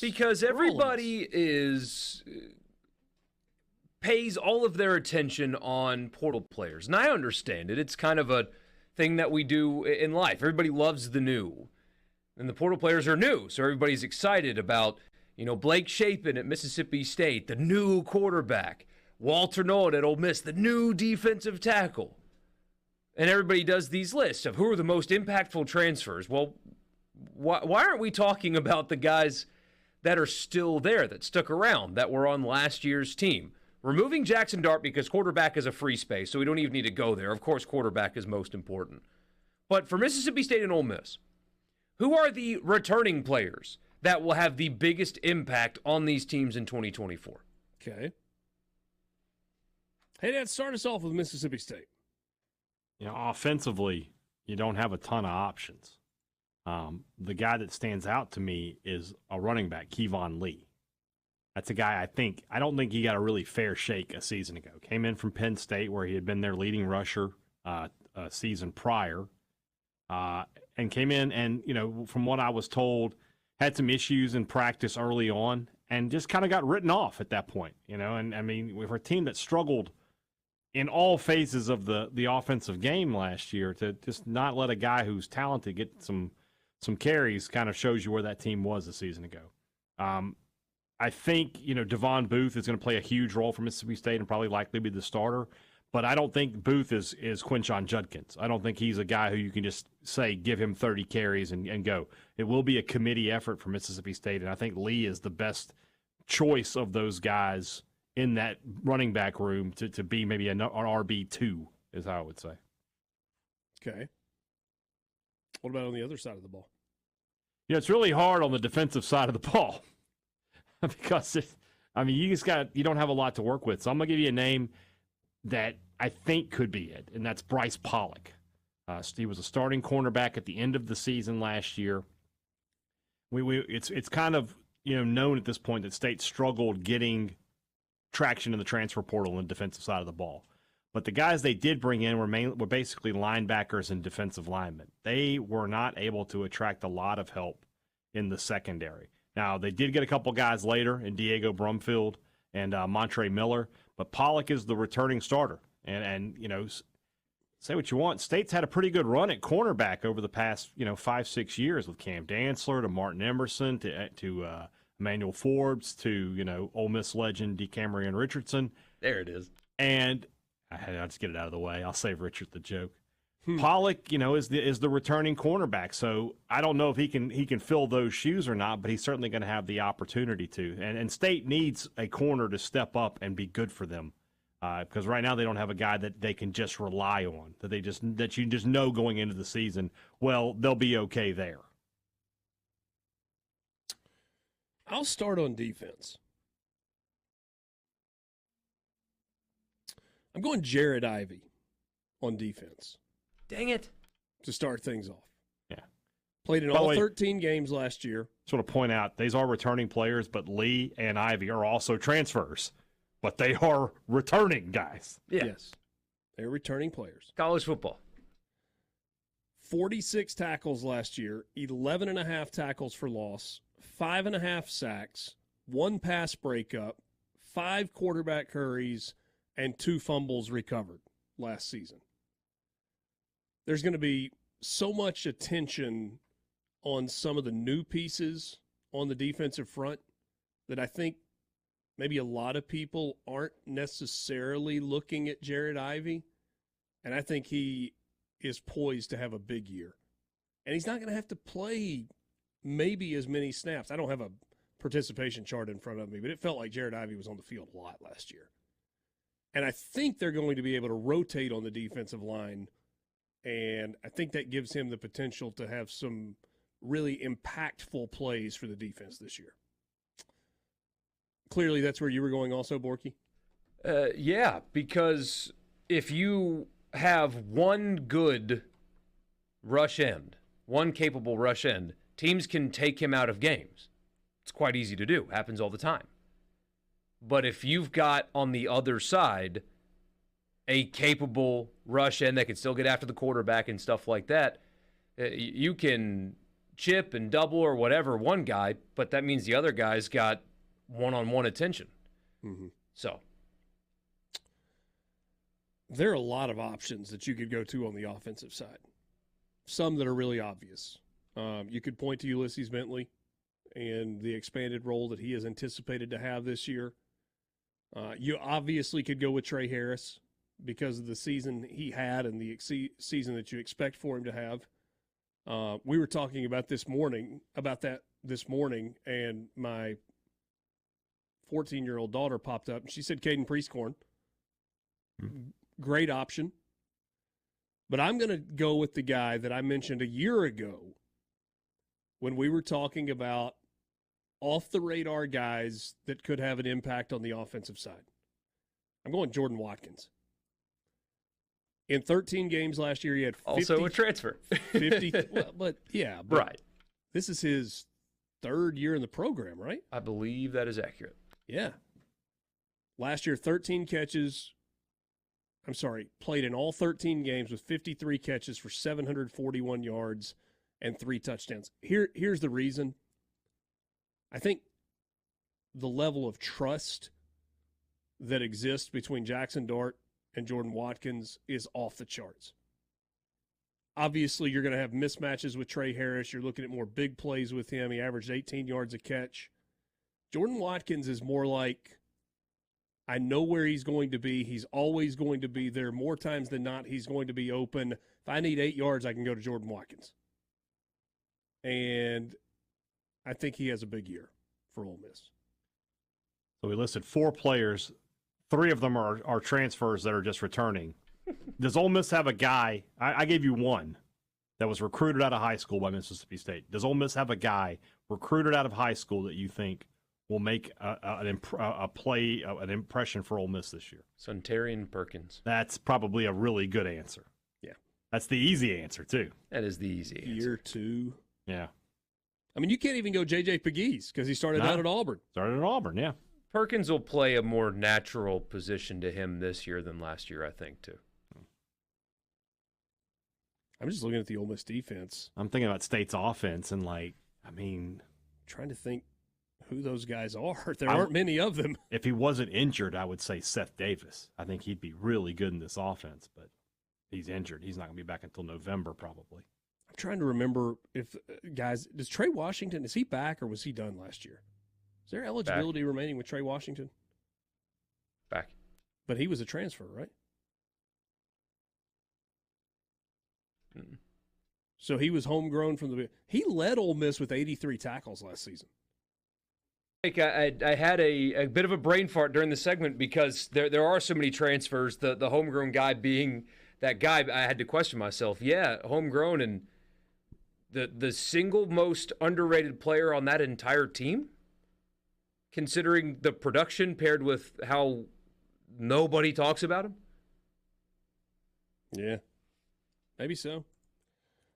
Because everybody pays all of their attention on portal players. And I understand it. It's kind of a thing that we do in life. Everybody loves the new. And the portal players are new. So everybody's excited about, Blake Shapen at Mississippi State, the new quarterback. Walter Nolan at Ole Miss, the new defensive tackle. And everybody does these lists of who are the most impactful transfers. Well, why aren't we talking about the guys that are still there, that stuck around, that were on last year's team? Removing Jackson Dart because quarterback is a free space, so we don't even need to go there. Of course, quarterback is most important. But for Mississippi State and Ole Miss, who are the returning players that will have the biggest impact on these teams in 2024? Okay. Hey, Dad, start us off with Mississippi State. Offensively, you don't have a ton of options. The guy that stands out to me is a running back, Kevon Lee. That's a guy I don't think he got a really fair shake a season ago. Came in from Penn State where he had been their leading rusher a season prior. And came in and, from what I was told, had some issues in practice early on and just kind of got written off at that point. And I mean, with a team that struggled in all phases of the offensive game last year, to just not let a guy who's talented get some carries kind of shows you where that team was a season ago. I think, Devon Booth is going to play a huge role for Mississippi State and probably likely be the starter. But I don't think Booth is Quinshon Judkins. I don't think he's a guy who you can just say, give him 30 carries and go. It will be a committee effort for Mississippi State, and I think Lee is the best choice of those guys in that running back room to be maybe an RB2, is how I would say. Okay. What about on the other side of the ball? It's really hard on the defensive side of the ball because, you don't have a lot to work with. So I'm going to give you a name that I think could be it, and that's Bryce Pollock. He was a starting cornerback at the end of the season last year. It's kind of known at this point that State struggled getting traction in the transfer portal on the defensive side of the ball. But the guys they did bring in were basically linebackers and defensive linemen. They were not able to attract a lot of help in the secondary. Now, they did get a couple guys later in Diego Brumfield and Montre Miller, but Pollock is the returning starter. And say what you want, State's had a pretty good run at cornerback over the past 5-6 years with Cam Dantzler to Martin Emerson to Emmanuel Forbes to Ole Miss legend DeCamerion Richardson. There it is. And I'll just get it out of the way. I'll save Richard the joke. Pollock, is the returning cornerback. So I don't know if he can fill those shoes or not, but he's certainly going to have the opportunity to. And State needs a corner to step up and be good for them, because right now they don't have a guy that they can just rely on, that you just know going into the season, well, they'll be okay there. I'll start on defense. I'm going Jared Ivey on defense. Dang it. To start things off. Yeah. Played in all 13 games last year. Just want to point out, these are returning players, but Lee and Ivey are also transfers. But they are returning guys. Yeah. Yes. They're returning players. College football. 46 tackles last year, 11.5 tackles for loss, 5.5 sacks, 1 pass breakup, 5 quarterback hurries, and 2 fumbles recovered last season. There's going to be so much attention on some of the new pieces on the defensive front that I think maybe a lot of people aren't necessarily looking at Jared Ivey, and I think he is poised to have a big year. And he's not going to have to play maybe as many snaps. I don't have a participation chart in front of me, but it felt like Jared Ivey was on the field a lot last year. And I think they're going to be able to rotate on the defensive line, and I think that gives him the potential to have some really impactful plays for the defense this year. Clearly, that's where you were going also, Borky? Yeah, because if you have one good rush end, one capable rush end, teams can take him out of games. It's quite easy to do. Happens all the time. But if you've got on the other side a capable rush end that can still get after the quarterback and stuff like that, you can chip and double or whatever one guy, but that means the other guy's got one-on-one attention. Mm-hmm. So there are a lot of options that you could go to on the offensive side. Some that are really obvious. You could point to Ulysses Bentley and the expanded role that he is anticipated to have this year. You obviously could go with Trey Harris because of the season he had and the season that you expect for him to have. We were talking about this morning, and my 14-year-old daughter popped up, and she said Caden Priestcorn. Great option. But I'm going to go with the guy that I mentioned a year ago when we were talking about off-the-radar guys that could have an impact on the offensive side. I'm going Jordan Watkins. In 13 games last year, he had 50, also a transfer. 50, well, but right. This is his third year in the program, right? I believe that is accurate. Yeah. Last year, 13 catches. I'm sorry, played in all 13 games with 53 catches for 741 yards and 3 touchdowns. Here's the reason. I think the level of trust that exists between Jackson Dart and Jordan Watkins is off the charts. Obviously, you're going to have mismatches with Trey Harris. You're looking at more big plays with him. He averaged 18 yards a catch. Jordan Watkins is more like, I know where he's going to be. He's always going to be there. More times than not, he's going to be open. If I need 8 yards, I can go to Jordan Watkins. And I think he has a big year for Ole Miss. So we listed 4 players. 3 of them are transfers that are just returning. Does Ole Miss have a guy? I gave you one that was recruited out of high school by Mississippi State. Does Ole Miss have a guy recruited out of high school that you think will make an impression for Ole Miss this year? Suntarian Perkins. That's probably a really good answer. Yeah. That's the easy answer, too. That is the easy answer. Year 2. Yeah. I mean, you can't even go J.J. Pegues because he started out at Auburn. Started at Auburn, yeah. Perkins will play a more natural position to him this year than last year, I think, too. I'm just looking at the Ole Miss defense. I'm thinking about State's offense and, trying to think who those guys are. There aren't many of them. If he wasn't injured, I would say Seth Davis. I think he'd be really good in this offense, but he's injured. He's not going to be back until November probably. I'm trying to remember if, guys, does Trey Washington, is he back or was he done last year? Is there eligibility remaining with Trey Washington? Back. But he was a transfer, right? Mm-mm. So he was homegrown from the – he led Ole Miss with 83 tackles last season. I had a bit of a brain fart during the segment because there are so many transfers, the homegrown guy being that guy. I had to question myself. Yeah, homegrown and the single most underrated player on that entire team, considering the production paired with how nobody talks about him. Yeah, maybe so.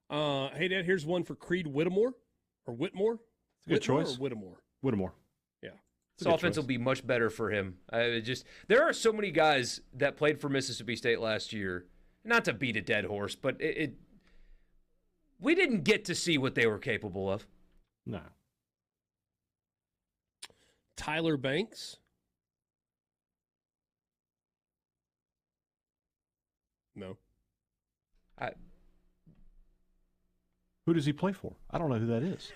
Hey, Dad, here's one for Creed Whittemore. Or Whitmore? Good choice. Or Whittemore? Whittemore. Yeah. This offense will be much better for him. There are so many guys that played for Mississippi State last year. Not to beat a dead horse, but we didn't get to see what they were capable of. No. Tyler Banks? No. Who does he play for? I don't know who that is.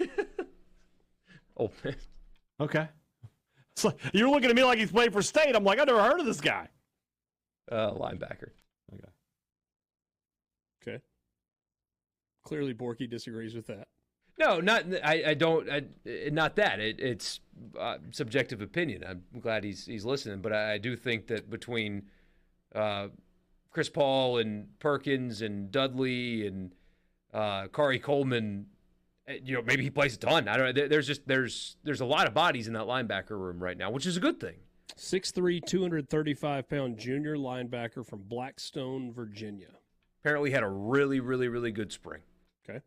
Oh, man. Okay. It's like, you're looking at me like he's playing for State. I'm like, I never heard of this guy. Linebacker. Okay. Clearly, Borky disagrees with that. No, not. I don't. Not that. It's subjective opinion. I'm glad he's listening, but I do think that between Chris Paul and Perkins and Dudley and Kari Coleman, maybe he plays a ton. I don't know. There's a lot of bodies in that linebacker room right now, which is a good thing. 6'3", 235-pound junior linebacker from Blackstone, Virginia. Apparently had a really, really, really good spring. Okay.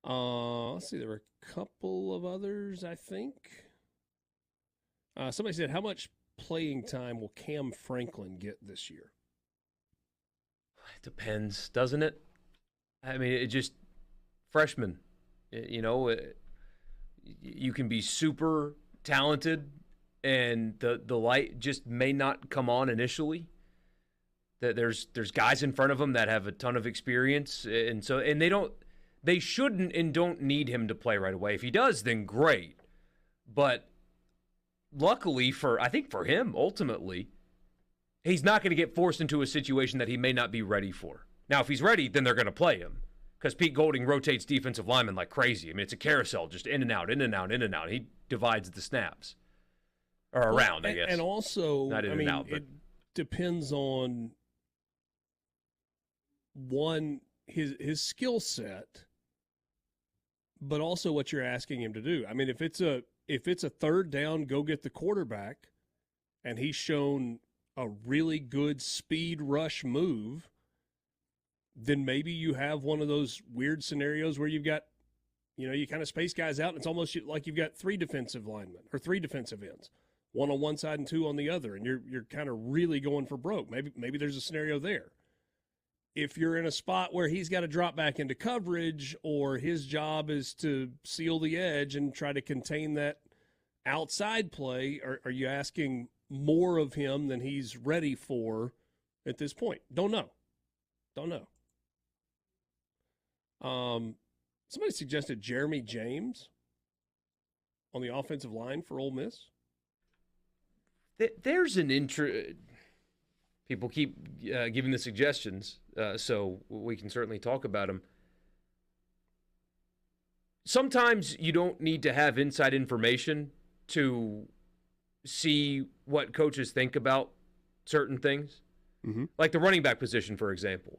Let's see. There were a couple of others, I think. Somebody said, how much playing time will Cam Franklin get this year? It depends, doesn't it? I mean, it just freshman. You can be super talented, and the light just may not come on initially. That there's guys in front of him that have a ton of experience, and they shouldn't and don't need him to play right away. If he does, then great. But luckily for him, ultimately, he's not going to get forced into a situation that he may not be ready for. Now, if he's ready, then they're going to play him, because Pete Golding rotates defensive linemen like crazy. I mean, it's a carousel, just in and out, in and out, in and out. He divides the snaps. Or around, I guess. And also, not in and out, but it depends on, one, his skill set, but also what you're asking him to do. I mean, if it's a third down, go get the quarterback, and he's shown a really good speed rush move, then maybe you have one of those weird scenarios where you've got, you kind of space guys out, and it's almost like you've got three defensive linemen or three defensive ends, one on one side and two on the other, and you're kind of really going for broke. Maybe there's a scenario there. If you're in a spot where he's got to drop back into coverage, or his job is to seal the edge and try to contain that outside play, are you asking more of him than he's ready for at this point? Don't know. Somebody suggested Jeremy James on the offensive line for Ole Miss. There's an people keep giving the suggestions, so we can certainly talk about them. Sometimes you don't need to have inside information to see what coaches think about certain things. Mm-hmm. Like the running back position, for example.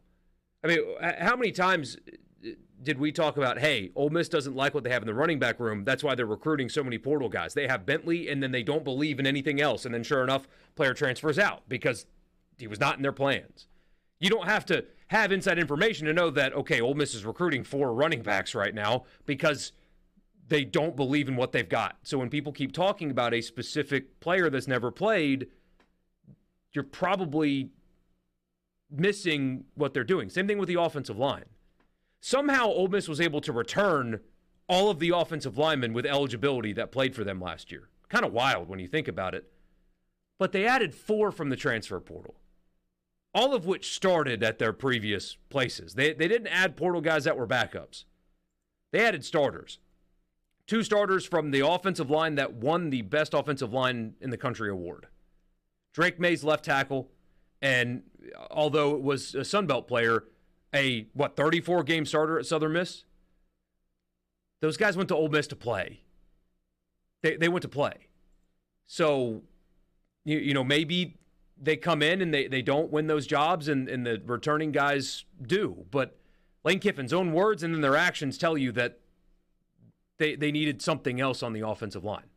I mean, how many times did we talk about, hey, Ole Miss doesn't like what they have in the running back room, that's why they're recruiting so many portal guys. They have Bentley, and then they don't believe in anything else, and then sure enough, player transfers out because he was not in their plans. You don't have to have inside information to know that, okay, Ole Miss is recruiting 4 running backs right now because they don't believe in what they've got. So when people keep talking about a specific player that's never played, you're probably missing what they're doing. Same thing with the offensive line. Somehow Ole Miss was able to return all of the offensive linemen with eligibility that played for them last year. Kind of wild when you think about it. But they added 4 from the transfer portal, all of which started at their previous places. They didn't add portal guys that were backups. They added starters. 2 starters from the offensive line that won the Best Offensive Line in the Country award. Drake May's left tackle, and although it was a Sun Belt player, a 34-game starter at Southern Miss. Those guys went to Ole Miss to play. They went to play. So, maybe they come in and they don't win those jobs, and the returning guys do. But Lane Kiffin's own words and then their actions tell you that they needed something else on the offensive line.